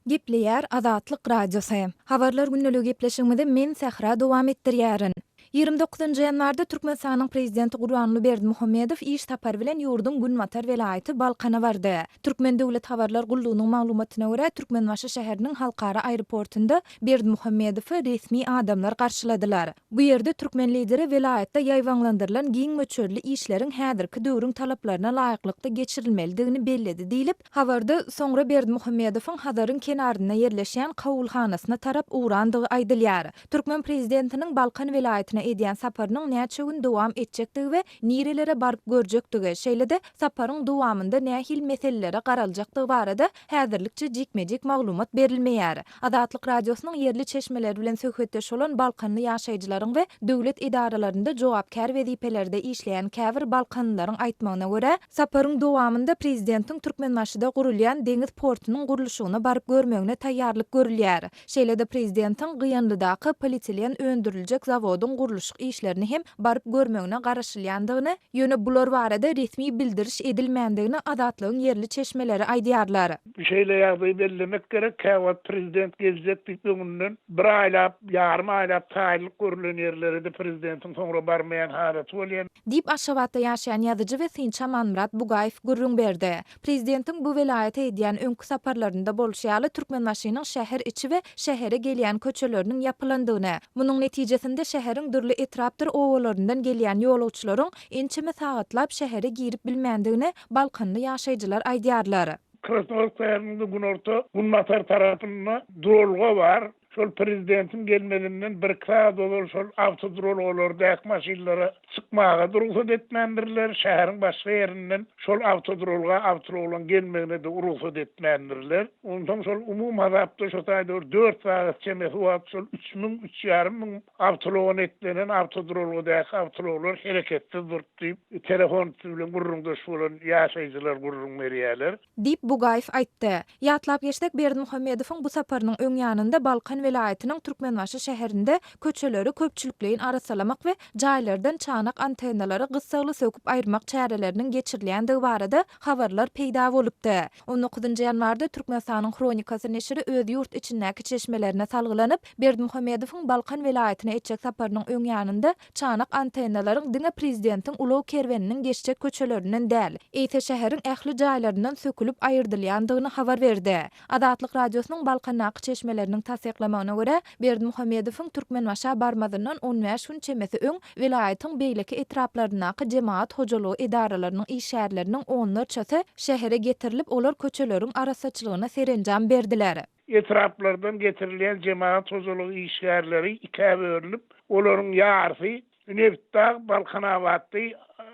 Gepleýär Azatlyk radiosu. Habarlar günnälik gepleşigimizde men Sahra dowam etdirýärin. 29-njy ýanwarda Türkmenistanyň prezidenti Gurbanly Berdimuhammedow iş tapar bilen ýurdun Günmatar welaýaty Balkana bardy. Türkmen döwlet habarlar gullugynyň maglumatyna görä Türkmenbaşy şäheriniň halkara aeroportunda Berdimuhammedowy resmi adamlar garşyladylar. Bu ýerde türkmen lideri welaýatda ýaýwanlandyrylan giň möçörli işleriň häzirki döwrüň talaplaryna laýyklykda geçirilmelidigini belledi diýilip, habarda soňra Berdimuhammedowyň Hazaryň kenaryna ýerleşýän kawulhanasyna tarap uğrandygy aýdylýar. Türkmen prezidentiniň Balkan welaýatyna edýän saparynyň näçe gün dowam etjekdigi we nirelere baryp görjektigi, şeýle-de saparyň dowamynda nähil meselelere garaljaktigi barada häzirlikçe jikmejik maglumat berilmeýär. Azatlyk radiosynyň yerli çeşmeleri bilen söhbetdeş bolan Balkanly ýaşaýjylaryň we döwlet idaralarynda jogapkar wezifelerde işleýän käbir Balkanlylaryň aýtmagyna görä, saparyň dowamynda prezidentiň Türkmenbaşyda gurulýan deňiz portunyň gurulşygyna baryp görmegine taýýarlyk görülýär. Şeýle-de prezidentiň Gyýanlydaky polietilen öndüriljek zawodyň guruluş işlerini hem baryp görmegine garaşylýandygyny, ýöne bular barada resmi bildiriş edilmändigini Azatlygyň yerli çeşmeleri aýdýarlar. Bir şeýle ýagdaý bellemek gerek. Käwat prezident gezjek diýdiňinden bir aýlap, ýarym aýlap taýlyk görülen ýerlerde prezidentiň soňra barmaýan halaty bolýan. Dip Aşgabatda ýaşaýan ýazyjy we synça Manmurat Bugaýew gurrun berdi. Prezidentiň bu welaýata edýän öňkü saparlarynda bolşýaly Türkmenbaşynyň şäher içi we şähere gelýän köçeleriniň ýapylandygyny, munyň netijesinde şäheriň dürli etrapdyr owalaryndan gelýän ýolagçylaryň ençeme sagatlap şähere girip bilmändigini Balkanly ýaşaýjylar aýdýarlar. Krasnoyarsk şäherinde Günorta Günmatar tarapynda durulga bar. Şol prezidentin gelmelinden bir saat olur, şol avtodrol olur, däk maşinlara çykmaga ruhsat etmendirler. Şäheriň başga ýerinden şol avtodrolan gelmegine de ruhsat etmendirler. Ondan şol umum hazapda şo taýda 4 saat çemesi wagt şol 3.000-3.500 avtodrol etlenen avtodrolga däk avtodrollar hereketde durdy. Telefon bilen gurrundaş bolan ýaşaýjylar gurrun berýärler. Dip Bugaýew aýtdy. Ýatlap geçsek Berdimuhammedowyň bu saparynyň öň ýanynda Balkan welaýatynyň Türkmenbaşy şäherinde köçeleri köpçülikleýin arasalamak we jaýlardan çanak antennalary gyssaly söküp aýyrmak çäreleriniň geçirilýändigi barada habarlar peýda bolupdy. 19-njy ýanwarda Türkmenistanyň Kronikasy neşri öz ýurt içindäki çeşmelerine salgylanyp, Berdimuhammedowyň Balkan welaýatyna etjek saparynyň öň ýanynda çanak antennalaryň diňe prezidentiň ulaw kerweniniň geçjek köçelerinden däl, eýte şäheriň ähli jaýlaryndan sökülüp aýyrdylýandygyny habar berdi. Azatlyk radiosynyň Balkandaky çeşmeleriniň tasdiklamagyna görä, Berdimuhammedowyň Türkmenbaşa barmadyrdan 15 gün çemesi öň welaýatyň beýleki etraplaryndaky jemaat hojalygy idaralarının işgärleriniň onlarçasy şähere getirilip olar köçeleriň arasaçylygyna serenjam berdiler. Etraplardan getirilýän jemaat hojalygy işgärleri ikiye bölünip, olaryň ýarysy Neftdağ, Balkanabatdy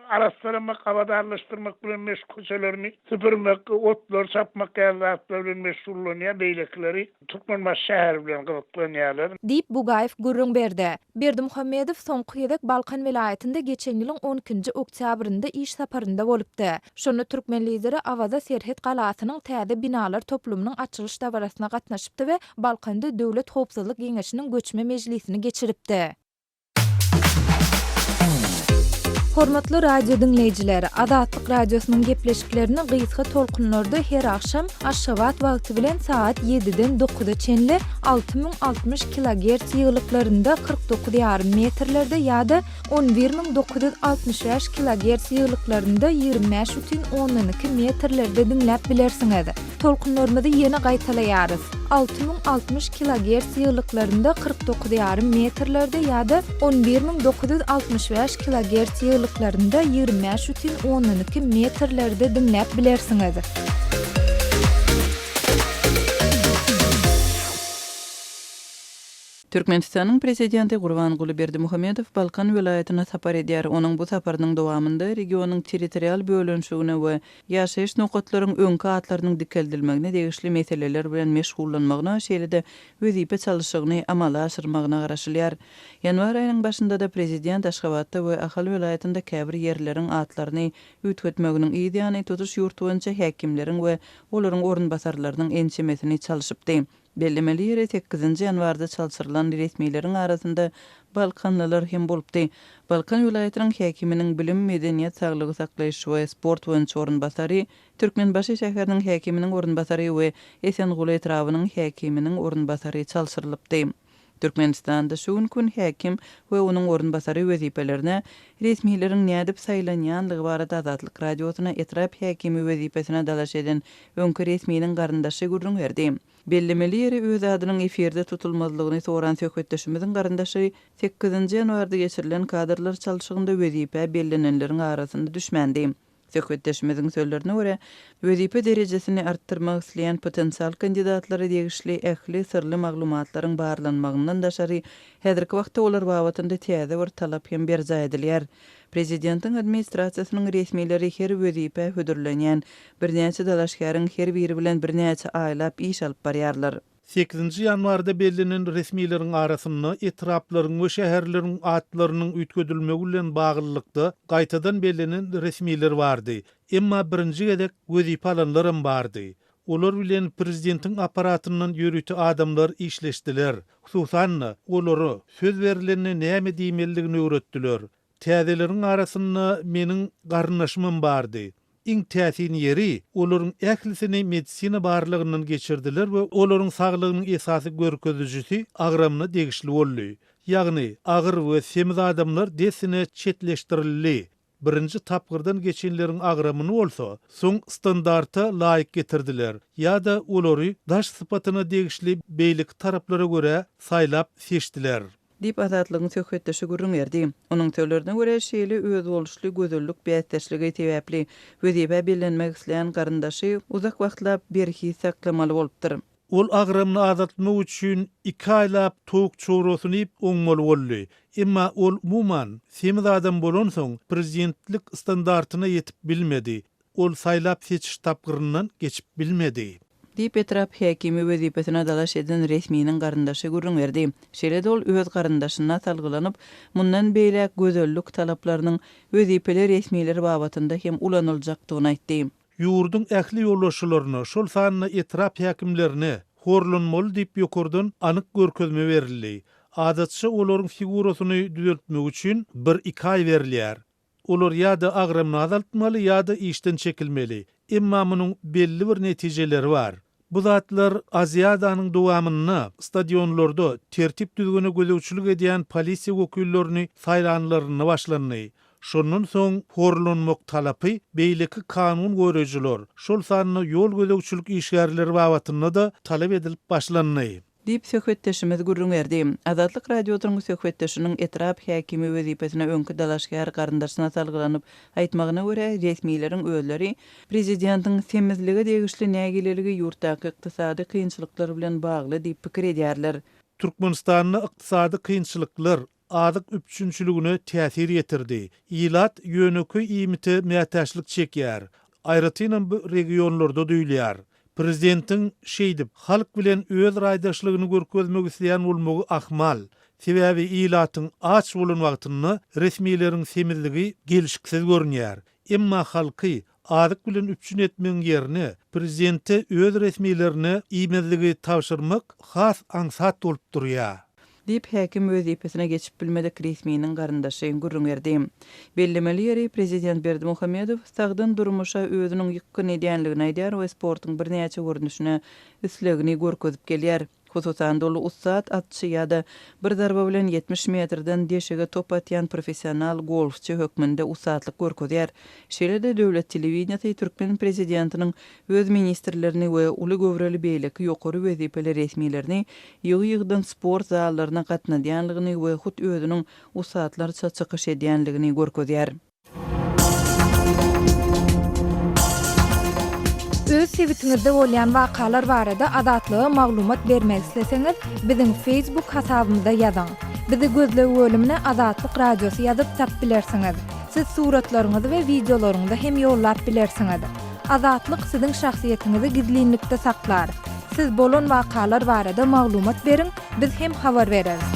araşdyrmak, abadarlaşdyrmak bilen meşgul köçelerini süpürmek, otlar çapmak ýa-da bilen meşgullanýan beýlekleri Türkmenbaşy şäheri bilen gyzyklanýarlar. Dip Bugaýew gurrun berdi. Berdimuhammedow soňky ýedek Balkan welaýatynda geçen ýylyň 12-nji oktýabrynda iş saparynda bolupdy. Şonu türkmen lideri Avaza Serhet galasynyň täze binalar toplumynyň açylyş dawrasyna gatnaşypdy we Balkanda Döwlet Howpsuzlyk Geňeşiniň göçme mejlisini geçiripdi. Hormatly radio dinleyijileri, Azatlyk radiosynyň gepleşiklerini gysga tolkunlarda her akşam Aşgabat wagty bilen saat 7-den 9-a çenli 6060 kHz ýyglyklarynda 49,5 metrlerde ýa-da 11965 kHz ýyglyklarynda 25,12 metrlerde dinläp bilersiňiz. Tolkunlarymyzy ýene gaýtalaýarys. 6060 kHz ýyglyklarynda 49,5 metrlerde ýa-da 11965 kHz ýyglyklarynda 25,12 metrlerde dinläp bilersiňiz. Türkmenistanyň prezidenti Gurbanly Berdimuhammedow Balkan welaýatyna sapar edýär. Onuň bu saparynyň dowamynda regionyň territorial bölünşigine we ýaşaýyş nokatlarynyň öňkü atlarynyň dikeldilmegine degişli meseleler bilen meşgullanmagyna, şeýle-de wezipe çalyşygyny amala aşyrmagyna garaşylýar. Ýanwar aýynyň başynda da prezident Aşgabatda we Ahal welaýatynda käbir ýerleriň atlaryny ütgetmeginiň ideýany tutuş ýurtwynça häkimleriň we olaryň orunbasarlarynyň ençemesini çalyşypdy. Bellemeli ýere 8-nji ýanwarda çalsyrylan resmiýetiň arasynda Balkanlılar hem bolupdy. Balkan vilayatynyň häkiminiň bilim, medeniýet, saglygy saklaýyş we sport boýunça orunbasary, Türkmenbaşy şäheriniň häkiminiň orunbasary we Esenguly etrawynyň häkiminiň orunbasary çalşyrylypdy. Türkmenistanda şu gün häkim we onuň orunbasary wezipelerini resmiýetlerin nädip saýlanýanlygy barada Azatlyk radiosyna etrap häkimi wezipesine dalaş eden öňkü resmiýetiň garyndaşy gurrun berdi. Bellemeli ýeri öz adynyň eferde tutulmazlygyny soran söhbetdeşimiziň garyndaşy 8-nji ýanwarda geçirilen kadrlar çalşygynda wezipe bellenenleriň arasynda düşmändi. Söhbetdeşimizin sözlerine göre, wezipe derejesini arttırmak isleyen potensial kandidatlara degişli ähli sırly maglumatlaryň barlanmagyndan daşary häzirki wagtda olar babatynda täze bir talap hem berza edilýär. Prezidentiň administrasiýasynyň resmiýetleri her wezipe hödürlenýän birnäçe dalaşgaryň her biri bilen birnäçe aýlap iş alyp barýarlar. 8-nji ýanwarda bellenen resmiýetlerin arasynda etraplaryň we şäherleriň atlarynyň üýtgedilmegi bilen baglylykda gaýtadan bellenen resmiýetler bardy. Emma birinji gedek wezipe alanlarym bardy. Olar bilen prezidentiň aparatynyň ýörüti adamlar işleşdiler. Hususan olary söz berilende näme diýmelligini öwretdiler. Täzeleriň arasynda meniň garnaşmam bardy. İň täsin ýeri olaryň ählisini medisina barlygyndan geçirdiler we olaryň saglygynyň esasy görkezüjisi agramyna degişli boldy. Ýagny agyr we semiz adamlar desine çetleşdirildi. Birinji tapgyrdan geçenleriň agramyny bolsa, soň standarta laýyk getirdiler. Ýa-da olary daş sypatyna degişli beýlik taraplara görä saýlap seçdiler. Dip Azatlygyň söhbetdeşi gurrun berdi. Onuň sözlerine görä şeýle öz boluşly gözellük beýteşligi täwäpli wezipe bellenmek isleýän garyndaşy uzak wagtlap berki saklamaly bolupdyr. Ol agramyny azatmak üçin 2 aýlap toğuk çowrasyny ip oňmaly boldy. Emma ol muman semiz adam bolan soň prezidentlik standartyna ýetip bilmedi. Ol saýlap seçiş tapgyryndan geçip bilmedi. Dip etrap häkimi wezipesine dalaş eden resmiýetiň garyndaşy gurrun berdi. Şeýle ol öz garyndaşyna salgylanyp, mundan beýle gözellük talaplarynyň wezipeler resmiýetleri babatynda hem ulanyljakdygyny aýtdy. Ýurdun ähli ýollaşylaryna, şol sanyna etrap häkimlerini horlanmaly diýip ýokurdan anyk görkezme berildi. Adatça olaryň figurasyny düzeltmek üçin 1-2 aý berilýär. Olar ýa-da agramyny azaltmaly ýa-da işden çekilmeli. Emma munyň belli bir netijeleri bar. Bu zatlar Aziyadanyň dowamyny stadionlarda tertip düzgüne gözegçilik edýän polisiýa wekillerini saýlanlaryny başlandy. Şondan soň horlanmak talapy beýleki kanun goýraýjylar şol sanyna ýol gözegçilik işgärleri babatynda da talap edilip başlandy. Dip söhbetdeşimiz gurrun berdi. Azatlyk radiosynyň söhbetdeşiniň etrap häkimi wezipesine öňkü dalaşgar garyndaşyna salgylanyp aýtmagyna görä resmiýetleriň özleri prezidentiň temizligi degişli nägileligi ýurtdaky ykdysady kynçylyklar bilen bagly diýip pikir edýärler. Türkmenistanyň ykdysady kynçylyklar adyk üçünçiligine täsir ýetirdi. Ýylat ýöneki iýmiti mätäçlik çekýär. Aýratynam bu regionlarda duýulýar. Prezidentiň şeýdip halk bilen öz raýdaşlygyny görkezmek isleýän bolmagy ahmal. Sebäbi ýylatyň aç bolan wagtyny resmiýetleriň semizligi gelişiksiz görünýär. Emma halky adyk bilen üçin etmeň ýerine prezidenti öz resmiýetlerini iýmezligi tapşyrmak has aňsat bolup durýar. Dip häkim wezipesine geçip bilmedek resmiýetiň garyndaşy gurrun berdi. Bellemeli ýeri prezident Berdimuhammedow sagdan durmuşa özüniň ýykyn edýänligini aýdýar we sportyň birnäçe görnüşine üslegini görkezip gelýär. Hususan dolu ussat atçy ýa-da bir darba bilen 70 metrden deşege top atýan professional golfçy hökmünde ussatlyk görkezýär. Şeýle-de döwlet telewiziýasy Türkmen prezidentiniň öz ministrlerini we uly göwreli beýleki ýokary wezipeler resmiýetlerini ýygy-ýygydan sport zallaryna gatnadýanlygyny we hut özüniň ussatlarça çykyş edýänligini görkezýär. Öz sewitingizde bolýan wakalar barada azatlyga maglumat bermek isleseňiz, biziň Facebook hasabymyza ýazyň. Bizi gözlegi bölümine Azatlyk Radiosy ýazyp tap bilersiňiz. Siz suratlaryňyzy we videolaryňyzy hem ýollap bilersiňiz. Azatlyk siziň şahsiýetiniňizi gizlinlikde saklar. Siz bolan wakalar barada maglumat beriň, biz hem habar bereriz.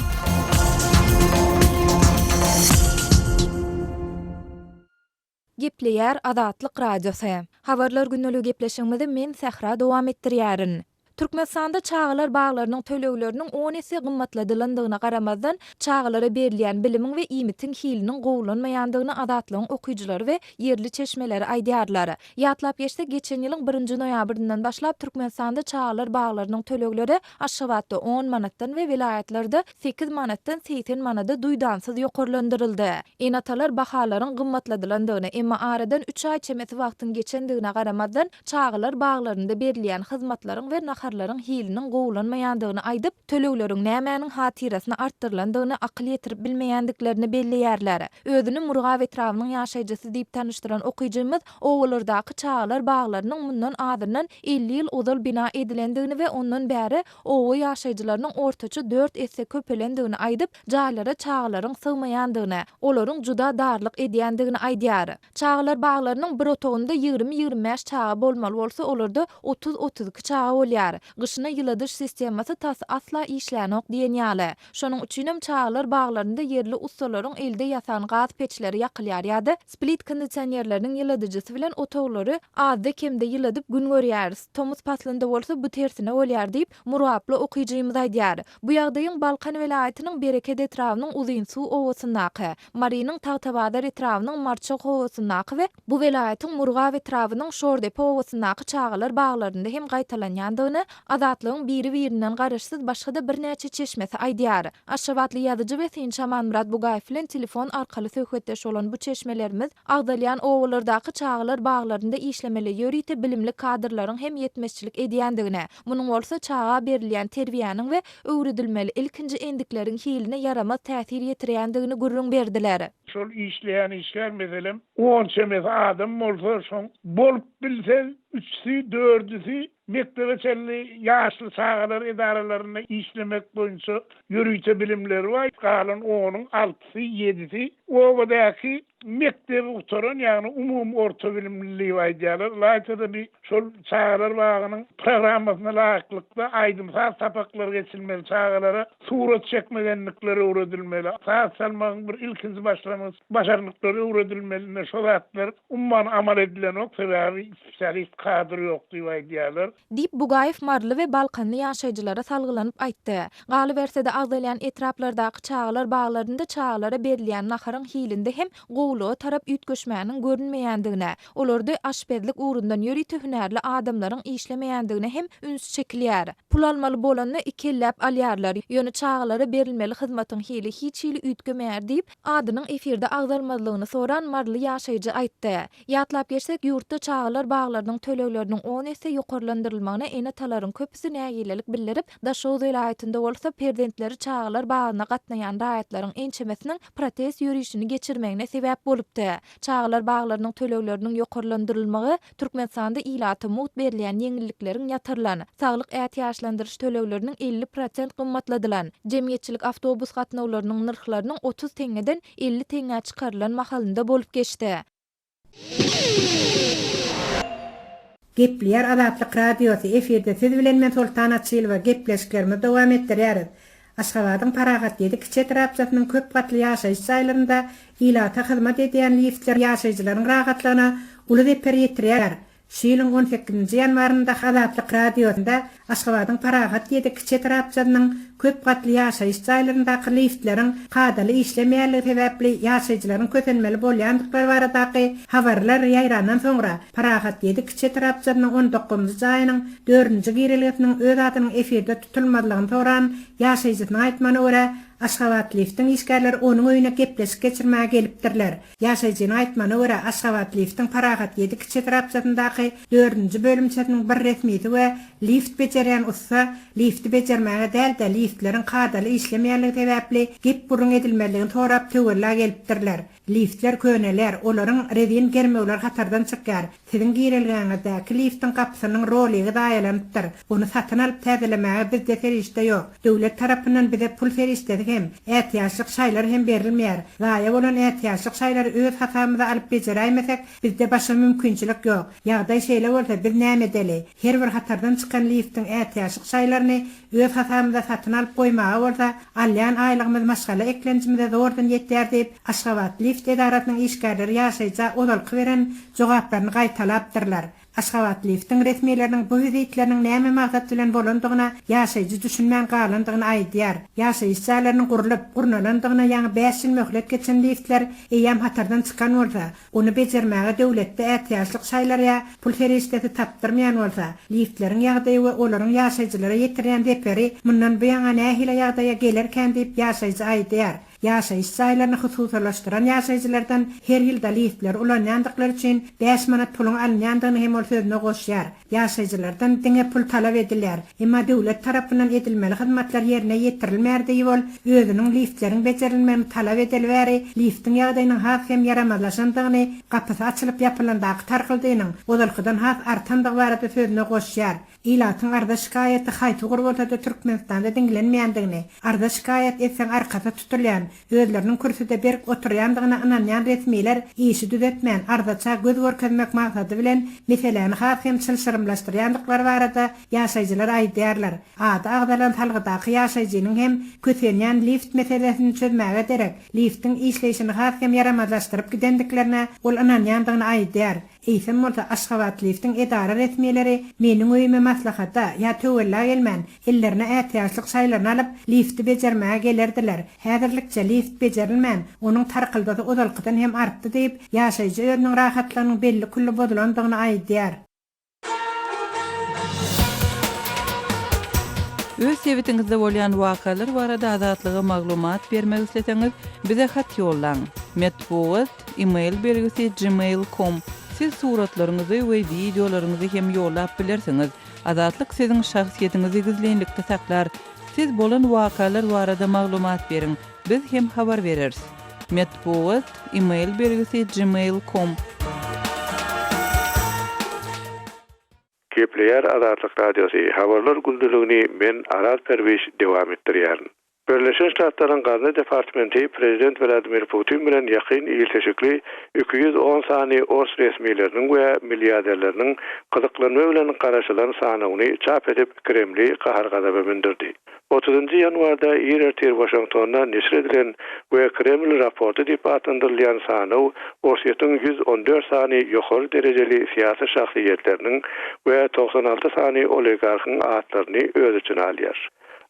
Gepleýär Azatlyk Radiosy. Habarlar günnälik gepleşigimizde men Sähra dowam etdirýärin. Türkmenistanda çağılar bağlarının töleglerinin 10 есе gymmatladylandygyna garamazdan çağılara berilýän bilimiň we iýmitiň hiliniň gowulanmaýandygyny adatlygyň okuýjylary we yerli çeşmeleri aýdýarlar. Ýatlap geçse geçen ýylyň 1 noýabryndan başlap Türkmenistanda çağılar bağlarının tölegleri Aşgabatda 10 manatdan we vilayatlerde 8 manatdan 80 manada duýdansyz ýokarlandyryldy. Enatalar bahalaryň gymmatladylandygyny, emma aradan 3 ay çemeti wagtyň geçendigine garamazdan çağılar bağlarynda berilýän hyzmatlaryň we naharlaryň hiliniň gowulanmaýandygyny aýdyp, tölegleriň nämäniň hatirasyny artdyrylandygyny akyl ýetirip bilmeýändiklerini belleýärler. Özüni Murgaw etrawynyň ýaşaýjysy diýip tanışdyran okuýjymyz owalardaky çağılar bağlarynyň mundan adyrnan 50 ýyl uzal bina edilendigini we ondan bäri owa ýaşaýjylarynyň ortaça 4 есе köpelendigini aýdyp, jaýlara çağılaryň sygmaýandygyny, olaryň juda darlyk edýändigini aýdýar. Çağılar bağlarynyň bir otogunda 20-25 çağa bolmaly bolsa, olarda 30-32 çağa bolýar. Gyşyna ýyladyrş sistemasy tasy asla işlänok diýen ýaly. Şonuň üçinem çağılar bağlarynda yerli ustalaryň elde ýasan gaz peçleri ýakylýar ýa-da split kondisionerleriň ýyladyjysy bilen otoglary azda kemde ýyladyp gün görýäris. Tomuz paslynda bolsa bu tersine bolýar diýip Muraply okuýjymyz aýdýar. Bu ýagdaýyň Balkan welaýatynyň Bereket etrawynyň Uzynsuw owasyndaky, Marynyň Tagtabadar etrawynyň Marçak owasyndaky we bu welaýatyň Murgaw etrawynyň Şordepe owasyndaky çağılar bağlarynda hem gaýtalanýandygyny adatlygyň biri-birinden garaşsyz başga-da bir näçe çeşmesi aýdýar. Aşgabatly ýazyjy we Sinçaman Murat Bugaýew bilen telefon arkaly söhbetdeş bolan bu çeşmelerimiz agdalýan owalardaky çağılar bağlarynda işlemeli ýörite bilimli kadrlaryň hem ýetmezçilik edýändigine, munyň bolsa çağa berilýän terbiýanyň we öwredilmeli ilkinji endikleriň hiline ýaramaz täsir ýetirýändigini gurrun berdiler. Şol işleýän işler meselem 10 çemet adam bolsa şoň bolup bilse 3-si 4-si mektebe çelli ýaşly çağalar edaralaryna işlemek boýunça ýörüýte bilimleri var. Galan 10-nyň 6-sy 7-si owadaky mektebe oturan, ýagny umum orta bilimliliği aýdýarlar. Laýtada bir şol çağalar bagynyň programasyna laýyklykda aýdymsaz tapaklar geçilmeli, çağalara surat çekmegenlikleri öwredilmeli. Saat salmagyň bir ilkinji başarylykları öwredilmeli. Şol atlar umman amal edilen ok sebäbi spesialist kadr ýok diýip aýdýarlar. Dip Bugaýew marly we Balkanly ýaşaýjylara salgylanyp aýtdy. Galy bersede agdalýan etraplardaky çağılar bağlarynda çağılara berilýän naharyň hilinde hem gowlugy tarap ýetgeşmäniň görünmeýändigine, olary aşpezlik ugrundan ýörüýte hünärli adamlaryň işlemeýändigine hem üns çekilýär. Pul almaly bolanda ikellep alýarlar. Ýöne çağılara berilmeli hyzmatyň hili hiç hili üýtgemeýär diýip adynyň efirde agdarmalygyny soran marly ýaşaýjy aýtdy. Ýatlap geçsek ýurtda çağılar bağlarynyň tölegleriniň 10 есе ýokarlandyrylmagyna enatalaryň köpüsi näýilelik bildirip, Daşow welaýatynda bolsa prezidentleri çağılar bağlaryna gatnaýan raýatlaryň ençemesiniň protest ýürüýüşini geçirmegine sebäp bolupdy. Çağılar bağlarynyň tölegleriniň ýokarlandyrylmagy Türkmenistanda ilata mut berilýän ýeňillikleriň ýatyrlan, saglyk ähtiýaçlandyryş tölegleriniň 50% gymmatladylan, jemgyýetçilik awtobus gatnawlarynyň nyrhlarynyň 30 teňeden 50 teňe çykarylan mahalynda bolup geçdi. Gepler Adatlyk radiosu efirde siz bilen men Sultan Atçylova gepleşiklerimiz dowam etdirýäris. Aşgabatyň Paragat ýedi kiçe etraplarynyň köp gatly ýaşaýyş saýlarynda ilata hyzmat edýän liftler ýaşaýjylaryň rahatlygyna uly reper ýetirýär. Şeýlin 18-nji ýanwarynda Adatlyk radiosunda Aşgabatyň Paragat ýedi kiçe etraplarynyň köp gatly ýaşaýyş saýlaryndaky liftleriň gadaly işlemeýänligi sebäpli ýaşaýjylaryň köpenmeli bolýandyklary baradaky habarlar ýaýrandan soňra Paragat ýedi kiçe etraplarynyň 19-njy jaýynyň 4-nji girilgetiniň öz adynyň efirde tutulmadygyny soran ýaşaýjysynyň aýtmagyna görä Aşgabat liftiň işgärleri onuň öýüne gepleşik geçirmäge gelipdirler. Ýaşaýjynyň aýtmagyna görä Aşgabat liftiň Paragat ýedi kiçe etraplaryny 4-nji bölümçesiniň bir resmisi we lift bejerýän usta lifti bejermäge däl-de liftleriň gadaly işlemeýänligi sebäpli gep burun edilmeligini torap töwerler gelipdirler. Liftler köneler, olaryň redin germegler hatardan çykýar. Siziň girilgäňizde liftiň kapsynyň rolygy daýalanypdyr. Onu satyn alyp täzelemäge bizde ferişte ýok. Döwlet tarapyndan bize pul ferişdedik hem ähtiýaçlyk şaýlar hem berilmeýär. Gaýa bolan ähtiýaçlyk şaýlary öz hatamyza alyp bejeräýmesek bizde başga mümkinçilik ýok. Ýagdaý şeýle bolsa biz näme edeli? Her bir hatardan çykan liftiň ähtiýaçlyk şaýlaryny öz hatamyza satyn alyp goýmagy bolsa, alýan aýlygymyz maşgala eklenjimizde zordan ýetýär diýip Aşgabat lift edaratynyň işgärleri ýaşaýja odalky beren jogaplaryny gaýtalapdyrlar. Aşgabat liftin resmilerinin bu vizitlerinin näme maksat bilen bolandygyna ýaşaýjy düşünmän galandygyny aýdýar. Ýaşaýyş ýerlerini gurulyp, gurnalandygyna ýa-ni 5 ýyl möhlet geçen liftler eýem hatardan çykan bolsa, onu bejermäge döwletde ähtiýaçlyk şaýlara pul feristeti tapdyrmaýan bolsa, liftleriň ýagdaýy we olaryň ýaşaýjylara ýetirýän deperi mundan bu ýaňa nähile ýagdaýa gelerken diýip ýaşaýjy aýdýar. Ýaşaýyş şaýlaryny hususalaşdyran ýaşaýjylardan her ýylda liftler ulanýandykları üçin 5 manat puluň alınýandygyny hem ol sözüne goşýar. Ýaşaýjylardan diňe pul talap edilýär. Emma döwlet tarapyndan edilmeli hyzmatlar ýerine ýetirilmär diýip ol özüniň liftleriň bejerilmegini talap edilýäri, liftiň ýagdaýynyň has hem yaramazlaşandygyny, gapysy açylyp ýapylandaky tarkyldygynyň odalkydan has artandygy barada sözüne goşýar. İlatyň arda şikaýaty haýty gurulda Türkmenistanda diňlenmeýändigini, arda şikaýat etseň arkada tutulýan, özleriniň kürsüde berk oturýandygyna inanýan resmiler işi düzetmän, ardaça göz görkezmek maksady bilen meseleni has hem çylşyrymlaşdyrýandyklary barada ýaşaýjylar aýdýarlar. Ada agdalan talgydaky ýaşaýjynyň hem kösenýän lift meselesini çözmäge derek, liftiň işleýişini has hem yaramazlaşdyryp gidendiklerine ol inanýandygyny aýdýar. Eýsem bolsa Aşgabat liftiň edara resmileri meniň öýüme maslahata ýa töwella gelmän, ellerine ähtiýaçlyk şaýlaryny alyp lifti bejermäge gelerdiler. Häzirlikçe lift bejerilmän, onuň tarkyldygy odalkydan hem artdy diýip ýaşaýjy özüniň rahatlarynyň belli kully bodulandygyny aýdýar. Öz sebitingizde bolýan wakalar barada azatlyga maglumat bermek isleseňiz, bize hat ýollaň. Metbuat email belgisi gmail.com. Siz suratlaryňyzy we videolaryňyzy hem ýollap bilersiňiz. Azatlyk siziň şahsiýetiniňizi gizlenlikde saklar. Siz bolan wakalar barada maglumat beriň. Biz hem habar bereriz. Metbuat email belgisi gmail.com. Kepler Azatlyk Radiosu habarlar gündüligini men Araz Perwiş dewam etdirýär. Birleşen Ştatlaryň Gazna Departamenti Prezident Vladimir Putin bilen ýakyn ilişikli 210 sany Rus resmileriniň we milliarderleriniň gyzyklanma bilen garaşylan sanagyny çap edip Kremli kahar gazaby bindirdi. 30 ýanwarda ýer Washingtonda neşr edilen we Kreml raporty diýip atandyrylýan sanaw Russiýanyň 114 sany ýokary derejeli syýasy şahsiýetleriniň we 96 sany oligarkyň atlaryny öz üçin alýar.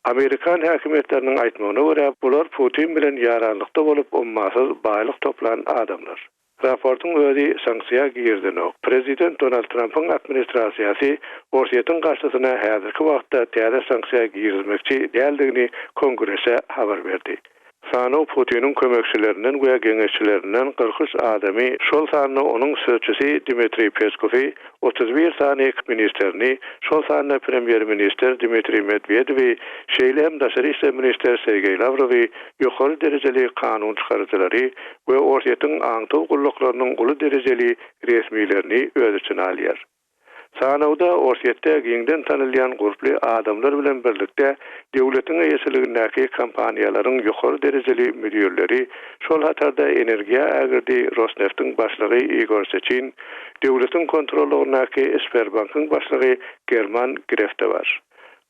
Amerikan häkimetleriniň aýtmagyna görä, bular Putin bilen ýaranlykda bolup ummasyz baýlyk toplan adamlar. Raportun özi sanksiya girdini. Prezident Donald Trump'ın administrasiyasi Russiýanyň garşysyna häzirki wagtda täze sanksiya girmekçi däldigini Kongrese habar berdi. Sano Putin'in kömekçilerinden we geňeşçilerinden 43 adamy, şol sanyny onuň sözçüsi Dmitri Peskovy, 31 sany ministerni, şol sanyny premier minister Dmitri Medvedev, şeýle daşary işler minister Sergey Lavrow, ýokary derejeli kanun çykarjylary we Russiýanyň aňtaw gullaklarynyň uly derejeli resmilerini öz üçin alýar. Sanawda Russiýada giňden tanylýan gurply adamlar bilen birlikde döwletiň ýeşiligindäki kompaniýalaryň ýokary derejeli müdirleri, şol hatarda energiýa ägirdi Rosneft'in başlygy Igor Sechin, döwletiň kontrolünäki Sberbankyň başlygy German Grefte bar.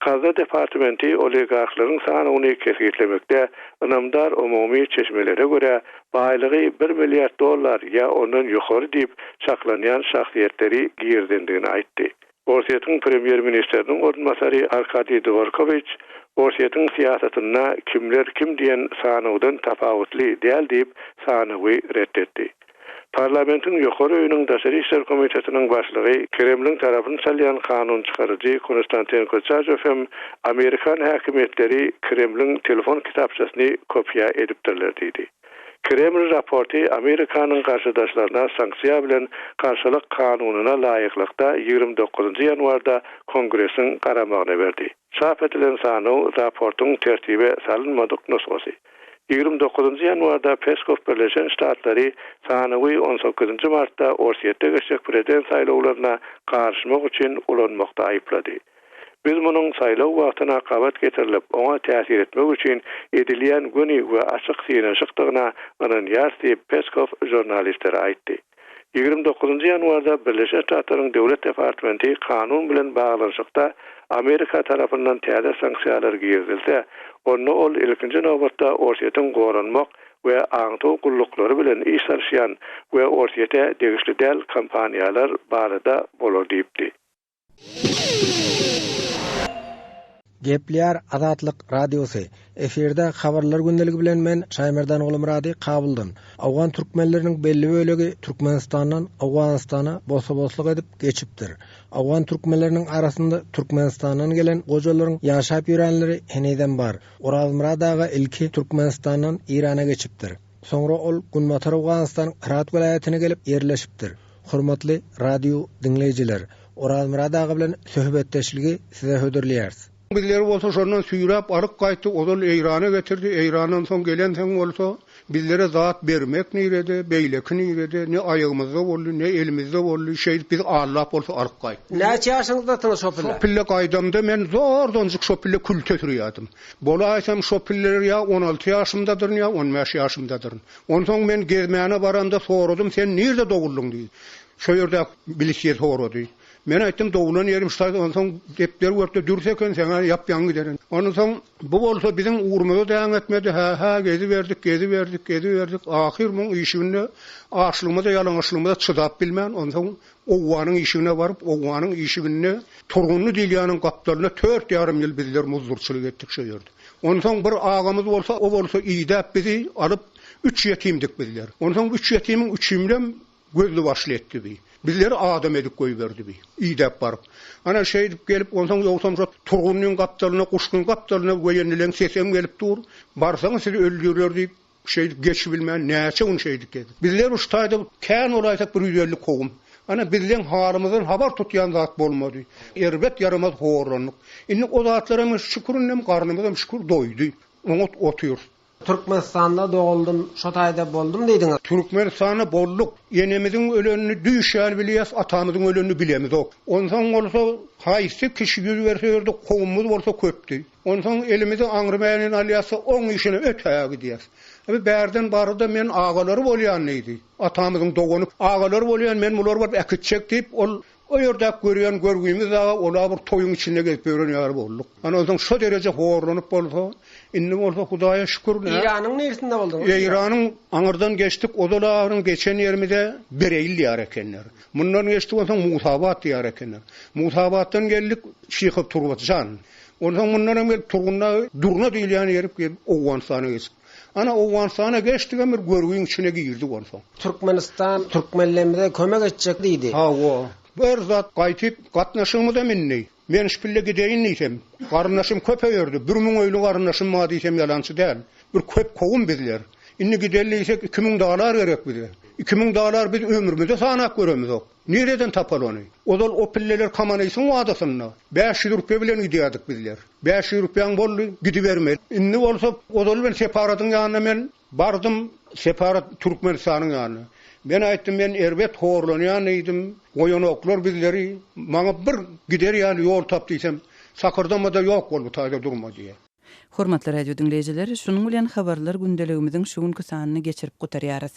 Gazna Departamenti oligarklaryň sanawyny kesgitlemekde, ynamdar umumy çeşmelere görä baýlygy $1 milliard ýa ondan ýokary diýip çaklanýan şahsiýetleri girdendigini aýtdy. Russiýanyň premier ministeriniň ornmasary Arkadiy Dvorkovich, Russiýanyň siýasatyna kimler kim diýen sanawdan tapawutly däl diýip sanawy reddetdi. Parlamentin ýokary öýüniň daşary işler komitetiniň başlygy Kremliň tarapyn salýan kanun çykarjy Konstantin Kochajew hem Amerikan häkimetleri Kremliň telefon kitapçasyny kopya edipdirler diýdi. Kreml raporty Amerikanyň garşydaşlaryna sanksiýa bilen garşylyk kanunyna laýyklykda 29 ýanwarda Kongresiň garamagyna berdi. Çap edilen sanaw raportyň tertibe salynmadyk nusgasy. 29 ýanwarda Peskov Birleşen Ştatlary sanawy 18 martda Russiýada geçecek prezident saýlawlaryna garşymak üçin ulanmakda aýplady. Biz munyň saýlaw wagtyna gabat getirilip, oňa täsir etmek üçin edilýän güni we açyk synaşykdygyna ynanýar diýip Peskov jurnalistlere aýtdy. 29 ýanwarda Birleşen Ştatlaryň Döwlet Departamenti kanun bilen baglanşykda Amerika tarapyndan täze sanksiýalar girdilse, onu ol ilkinji nowbatda Russiýanyň goranmak we aňto gullukları bilen iş sarşyan we ortiyete degişli del kampaniyalar barada bolor diýipdi. Gepler Azatlyk Radiosu. Eferde habarlar gündeligi bilen men Şaymerdan oğlum Radi kabuldan. Awgan türkmenleriniň belli bölegi Türkmenistandan Awganistana bosa-bosluk edip geçipdir. Awgan türkmenleriniň arasynda Türkmenistandan gelen gojalaryň ýaşap ýörenleri heneden bar. Orazmyradaga ilki Türkmenistandan İrana geçipdir. Soňra ol Gunmatar Awganistan Herat welaýatyna gelip yerleşipdir. Hormatly radio dinleýijiler, Orazmyradaga bilen söhbetdeşligi size hödürleýäris. Bizler bolsa şondan süýräp aryk gaýtdy, odal Eýrana getirdi. Eýrandan soň gelen sen bolsa bizlere zat bermek nirede, beýlek nirede, ne aýygymyzda boldy, ne elimizde boldy, şeýle biz allap bolsa aryk gaýtdy. Näçe ýaşyňyzda şopilla? Şopilla gaýdamda men zordanjyk şopilla külte türýärdim. Bolaýsam şopiller ya 16 ýaşymdadyr ya 15 ýaşymdadyr. Ondan men gezmäne baranda soradym, sen nirde doguldyň diýdi. Şo ýerde bilişýär sorady. Men aýtdym dowulan ýerim şaýda onsoň depler wörtde dürseken sen ýapýan giderin. Onsoň bu bolsa biziň uğurmyza daýan etmedi. Ha gezi berdik. Ahir muň işine aşlygymyza ýalaňaşlygymyza çydap bilmän. Onsoň owanyň işine baryp owanyň işine turgunly dilýanyň gapdaryna 4,5 ýyl bizler muzdurçylyk etdik şo ýerde. Onsoň bir agamyz bolsa, o bolsa iýdäp bizi alyp 3 ýetimdik bizler. Onsoň 3 ýetimiň 3-üni bilen gözlü başly etdi bi. Bizleri adam edip koyverdi bi. İýdäp baryp. Ana şeýdip gelip onsoň ýogsaň turgunyň gapdaryna, kuşkyň gapdaryna goýanylan sesem gelip dur. Barsaň sizi öldürýär diýip şeýdip geçip bilmän näçe un şeýdik dedi. Bizler uştaýda kän olaýsak bir 150 kogum. Ana bizden harymyzdan habar tutýan zat bolmady. Erbet yaramaz horlanlyk. Indi o zatlara şükürnem garnymyzam şükür doýdy. Oňat otýur. Türkmenistanda doğuldum, şotayda boldum diýdiňiz. Türkmenistana bolduk. Yenemiziň ölenini düýşär bilýäs, atamyzyň ölenini bilemiz ok. Ondan bolsa haýsy kişi ýüz berýärdi, kowmumyz bolsa köpdi. Ondan elimizi aňrymaýan alýasy oň işine ötäge gidýär. Bärden barada men agalary bolýan idi. Atamyzyň dogany agalary bolýan, men mular barıp äkitçek diýip o ýerde görýän görgüýmiz aga ola bir toýuň içinde gelip ýörünýär bolduk. Ana oňdan şo derece horlanyp bolsa, indi bolsa Hudaýa şükür. İranyň neresinde boldyňyz? İranyň aňyrdan geçdik, odalaryň geçen ýerimizde Bereýil ýar ekenler. Mundan geçdik bolsa Musabat ýar ekenler. Musabatdan geldik Şyhyp Turbatjan. Ondan mundan gelip turgunna durna diýilýän ýerip gelip Owganstana geçdik. Ana Owganstana geçdik bir görgüň içine girdik ondan. Türkmenistan Türkmenlerimize kömek etjek diýdi. Ha o. Bir zat gaýtyp gatnaşymy da minni. Men şpille gideýin diýsem, garnaşym köpeýärdi. 1000 öýlü garnaşym ma diýsem ýalançy däl. Bir köp kowum bizler. Indi gidelliýsek 2000 dalar gerek bize. 2000 dalar biz ömrümizde sanap göremiz ok. Nereden tapal onu? Odal o pilleler kamanaýsyň wadasyna. 500 rupiýa bilen gidiýärdik bizler. 500 rupiýaň boldy, gidibermedi. Indi bolsa odal bilen separatyň ýanyna men bardym, separat Türkmenistanyň ýanyna. Ben aýtdym, men erbet horlanýan idim. Goýanoklar bizleri maňa bir gider ýaly ýol tap diýsem, sakırdamada ýok bol bu taýda durma diýe. Hormatly radio dinleýijiler, şunuň bilen habarlar gündeligimiziň şu günkü sanyny geçirip gutarýarys.